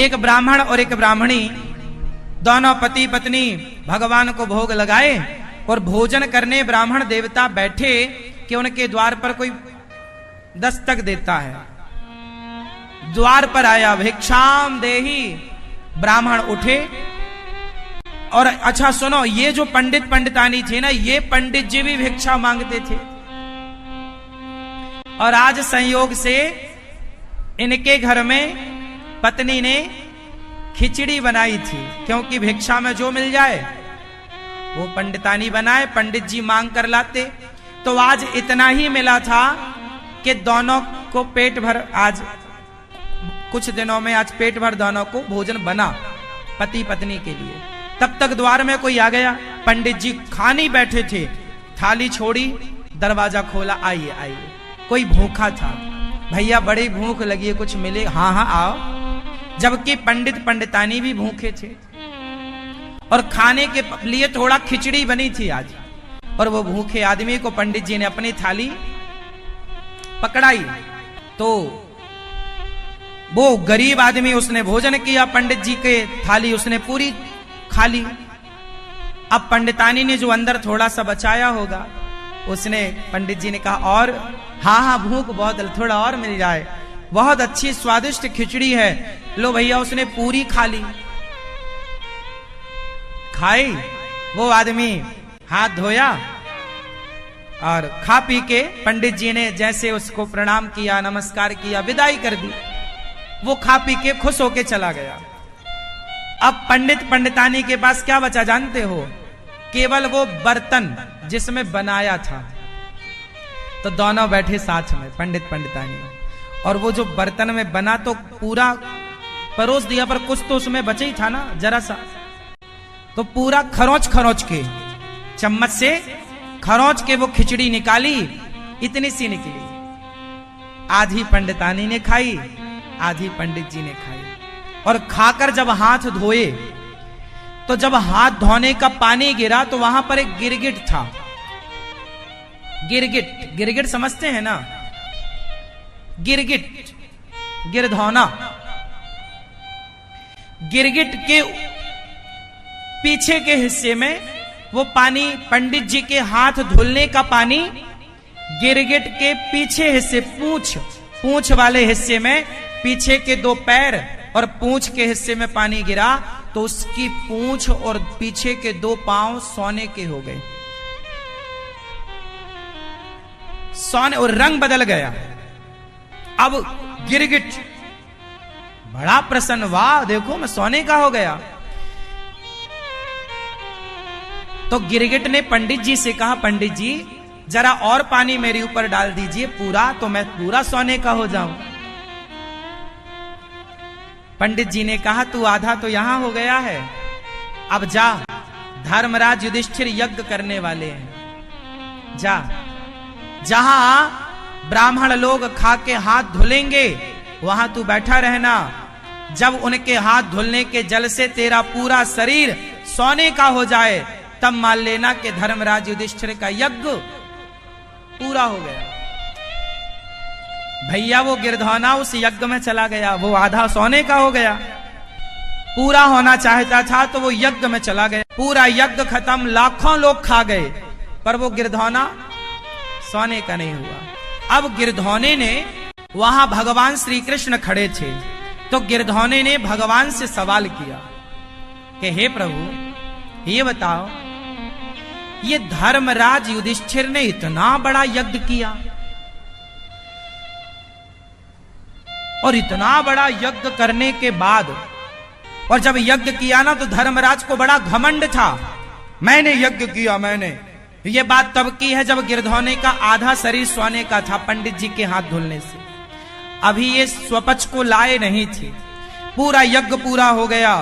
एक ब्राह्मण और एक ब्राह्मणी दोनों पति पत्नी भगवान को भोग लगाए और भोजन करने ब्राह्मण देवता बैठे कि उनके द्वार पर कोई दस्तक देता है। द्वार पर आया, भिक्षाम देहि। ब्राह्मण उठे और अच्छा सुनो, ये जो पंडित पंडितानी थे ना, ये पंडित जी भी भिक्षा मांगते थे। और आज संयोग से इनके घर में पत्नी ने खिचड़ी बनाई थी, क्योंकि भिक्षा में जो मिल जाए वो पंडितानी बनाए, पंडित जी मांग कर लाते। तो आज इतना ही मिला था कि दोनों को पेट भर, आज कुछ दिनों में आज पेट भर दोनों को भोजन बना पति पत्नी के लिए। तब तक द्वार में कोई आ गया, पंडित जी खाने बैठे थे, थाली छोड़ी, दरवाजा खोला, आइए आइए। कोई भूखा था, भैया बड़ी भूख लगी है, कुछ मिले? हाँ हाँ आओ। जबकि पंडित पंडितानी भी भूखे थे और खाने के लिए थोड़ा खिचड़ी बनी थी आज। और वो भूखे आदमी को पंडित जी ने अपनी थाली पकड़ाई तो वो गरीब आदमी, उसने भोजन किया, पंडित जी के थाली उसने पूरी खा ली। अब पंडितानी ने जो अंदर थोड़ा सा बचाया होगा, उसने, पंडित जी ने कहा और? हाँ हाँ भूख बहुत, थोड़ा और मिल जाए, बहुत अच्छी स्वादिष्ट खिचड़ी है, लो भैया। उसने पूरी खा ली। खाई, वो आदमी हाथ धोया और खा पी के पंडित जी ने जैसे उसको प्रणाम किया, नमस्कार किया, विदाई कर दी। वो खा पी के खुश होके चला गया। अब पंडित पंडितानी के पास क्या बचा जानते हो? केवल वो बर्तन जिसमें बनाया था। तो दोनों बैठे साथ में, पंडित पंडितानी, और वो जो बर्तन में बना तो पूरा परोस दिया, पर कुछ तो उसमें बचे ही था ना, जरा सा। तो पूरा खरोंच खरोंच के, चम्मच से खरोंच के वो खिचड़ी निकाली, इतनी सी निकली। आधी पंडितानी ने खाई, आधी पंडित जी ने खाई। और खाकर जब हाथ धोए तो जब हाथ धोने का पानी गिरा तो वहां पर एक गिरगिट था। गिरगिट, गिरगिट समझते हैं ना? गिरगिट, गिरधौना। गिरगिट के पीछे के हिस्से में वो पानी, पंडित जी के हाथ धुलने का पानी गिरगिट के पीछे हिस्से, पूंछ वाले हिस्से में, पीछे के दो पैर और पूंछ के हिस्से में पानी गिरा तो उसकी पूंछ और पीछे के दो पांव सोने के हो गए, सोने, और रंग बदल गया। अब गिरगिट बड़ा प्रसन्न, वाह देखो मैं सोने का हो गया। तो गिरगिट ने पंडित जी से कहा, पंडित जी जरा और पानी मेरे ऊपर डाल दीजिए पूरा, तो मैं पूरा सोने का हो जाऊं। पंडित जी ने कहा, तू आधा तो यहां हो गया है, अब जा, धर्मराज युधिष्ठिर यज्ञ करने वाले हैं, जा, जहां ब्राह्मण लोग खा के हाथ धुलेंगे वहां तू बैठा रहना। जब उनके हाथ धुलने के जल से तेरा पूरा शरीर सोने का हो जाए, तब मान लेना कि धर्मराज युधिष्ठिर का यज्ञ पूरा हो गया। भैया वो गिरधौना उस यज्ञ में चला गया, वो आधा सोने का हो गया। पूरा होना चाहता था तो वो यज्ञ में चला गया। पूरा यज्ञ खत्म, लाखों लोग खा गए, पर वो गिरधौना सोने का नहीं हुआ। अब गिरधौने ने, वहां भगवान श्री कृष्ण खड़े थे, तो गिरधौने ने भगवान से सवाल किया कि हे प्रभु ये बताओ, ये धर्मराज युधिष्ठिर ने इतना बड़ा यज्ञ किया और इतना बड़ा यज्ञ करने के बाद, और जब यज्ञ किया ना तो धर्मराज को बड़ा घमंड था, मैंने यज्ञ किया, मैंने। ये बात तब की है जब गिरधौने का आधा शरीर सोने का था पंडित जी के हाथ धुलने से। अभी ये स्वपच को लाए नहीं थे। पूरा यज्ञ पूरा हो गया।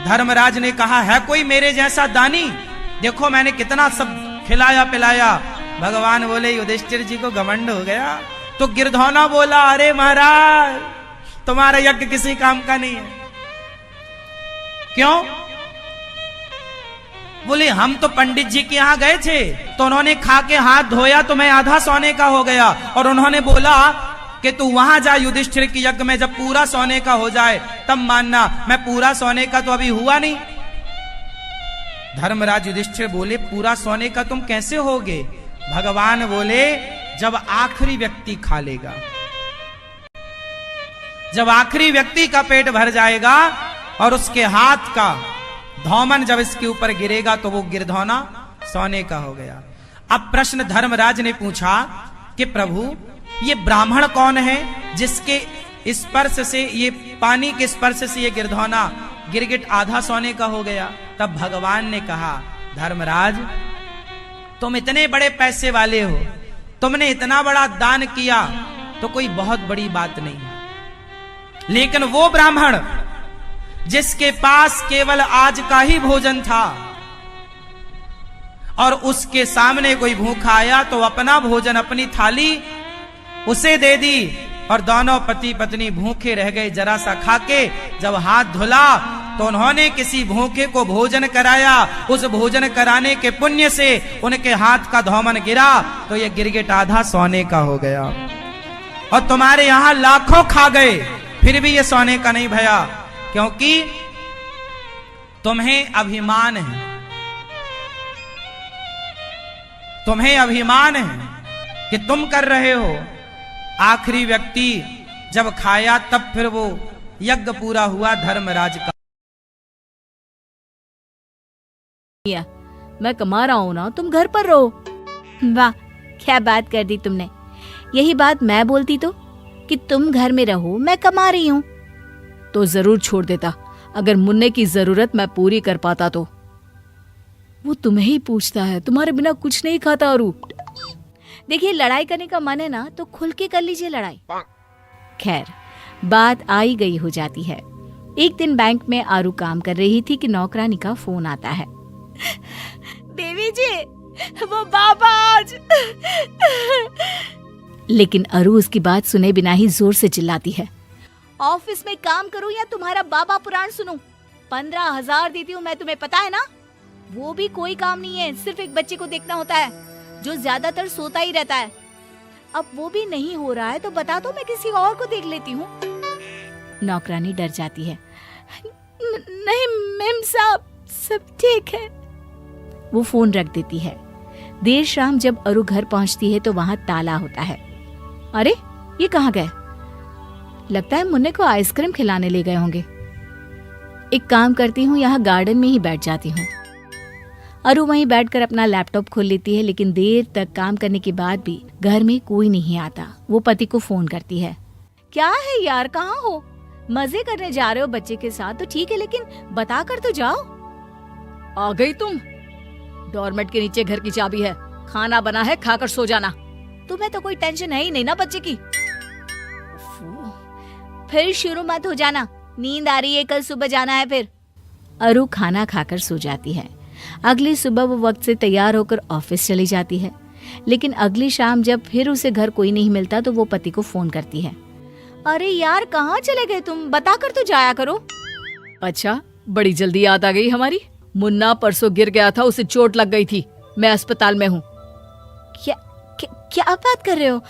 धर्मराज ने कहा, है कोई मेरे जैसा दानी? देखो मैंने कितना सब खिलाया पिलाया। भगवान बोले, युधिष्ठिर जी को घमंड हो गया। तो गिरधौना बोला, अरे महाराज तुम्हारा यज्ञ किसी काम का नहीं है। क्यों? बोले, हम तो पंडित जी के यहां गए थे तो उन्होंने खा के हाथ धोया तो मैं आधा सोने का हो गया, और उन्होंने बोला कि तू वहां जा युधिष्ठिर के यज्ञ में, जब पूरा सोने का हो जाए तब मानना। मैं पूरा सोने का तो अभी हुआ नहीं। धर्मराज युधिष्ठिर बोले, पूरा सोने का तुम कैसे होगे? भगवान बोले, जब आखिरी व्यक्ति खा लेगा, जब आखिरी व्यक्ति का पेट भर जाएगा और उसके हाथ का धौमन जब इसके ऊपर गिरेगा तो वो गिरधौना सोने का हो गया। अब प्रश्न धर्मराज ने पूछा कि प्रभु, ये ब्राह्मण कौन है जिसके स्पर्श से, ये पानी के स्पर्श से ये गिरधौना गिरगिट आधा सोने का हो गया? तब भगवान ने कहा, धर्मराज, तुम इतने बड़े पैसे वाले हो, तुमने इतना बड़ा दान किया तो कोई बहुत बड़ी बात नहीं, लेकिन वो ब्राह्मण जिसके पास केवल आज का ही भोजन था और उसके सामने कोई भूखा आया तो अपना भोजन, अपनी थाली उसे दे दी और दोनों पति पत्नी भूखे रह गए। जरा सा खाके जब हाथ धुला तो उन्होंने किसी भूखे को भोजन कराया। उस भोजन कराने के पुण्य से उनके हाथ का धौमन गिरा तो यह गिरगिट आधा सोने का हो गया। और तुम्हारे यहां लाखों खा गए फिर भी ये सोने का नहीं भया, क्योंकि तुम्हें अभिमान है, तुम्हें अभिमान है कि तुम कर रहे हो। आखिरी व्यक्ति जब खाया तब फिर वो यज्ञ पूरा हुआ धर्मराज का। मैं कमा रहा हूं ना, तुम घर पर रहो। वाह, क्या बात कर दी तुमने। यही बात मैं बोलती तो कि तुम घर में रहो, मैं कमा रही हूँ, तो जरूर छोड़ देता। अगर मुन्ने की जरूरत मैं पूरी कर पाता तो। वो तुम्हें ही पूछता है, तुम्हारे बिना कुछ नहीं खाता। अरु, देखिए, लड़ाई करने का मन है ना तो खुल के कर लीजिए लड़ाई। खैर, बात आई गई हो जाती है। एक दिन बैंक में आरू काम कर रही थी कि नौकरानी का फोन आता है। देवी जी, वो बाबा आज। लेकिन अरु उसकी बात सुने बिना ही जोर से चिल्लाती है, ऑफिस में काम करूं या तुम्हारा बाबा पुराण सुनूं? 15,000 देती हूँ मैं तुम्हें, पता है ना? वो भी कोई काम नहीं है, सिर्फ एक बच्चे को देखना होता है जो ज्यादातर सोता ही रहता है। अब वो भी नहीं हो रहा है तो बता दो, मैं किसी और को देख लेती हूँ। नौकरानी डर जाती है। नहीं मेम साहब, सब ठीक है। वो फोन रख देती है। देर शाम जब अरु घर पहुंचती है तो वहां ताला होता है। अरे, ये कहाँ गए? लगता है मुन्ने को आइसक्रीम खिलाने ले गए होंगे। एक काम करती हूँ, यहाँ गार्डन में ही बैठ जाती हूँ। अरु वहीं बैठकर अपना लैपटॉप खोल लेती है, लेकिन देर तक काम करने के बाद भी घर में कोई नहीं आता। वो पति को फोन करती है। क्या है यार, कहाँ हो? मजे करने जा रहे हो बच्चे के साथ तो ठीक है, लेकिन बता कर तो जाओ। आ गई तुम? डोरमेट के नीचे घर की चाबी है, खाना बना है, खाकर सो जाना। तुम्हें तो कोई टेंशन है ही नहीं ना बच्चे की। फिर शुरू मत हो जाना, नींद आ रही है, कल सुबह जाना है फिर। अरु खाना खाकर सो जाती है। अगली सुबह वो वक्त से तैयार होकर ऑफिस चली जाती है, लेकिन अगली शाम जब फिर उसे घर कोई नहीं मिलता तो वो पति को फोन करती है। अरे यार, कहाँ चले गए तुम? बता कर तो जाया करो। अच्छा, बड़ी जल्दी याद आ गई हमारी। मुन्ना परसों गिर गया था, उसे चोट लग गई थी, मैं अस्पताल में हूँ। क्या बात कर रहे हो?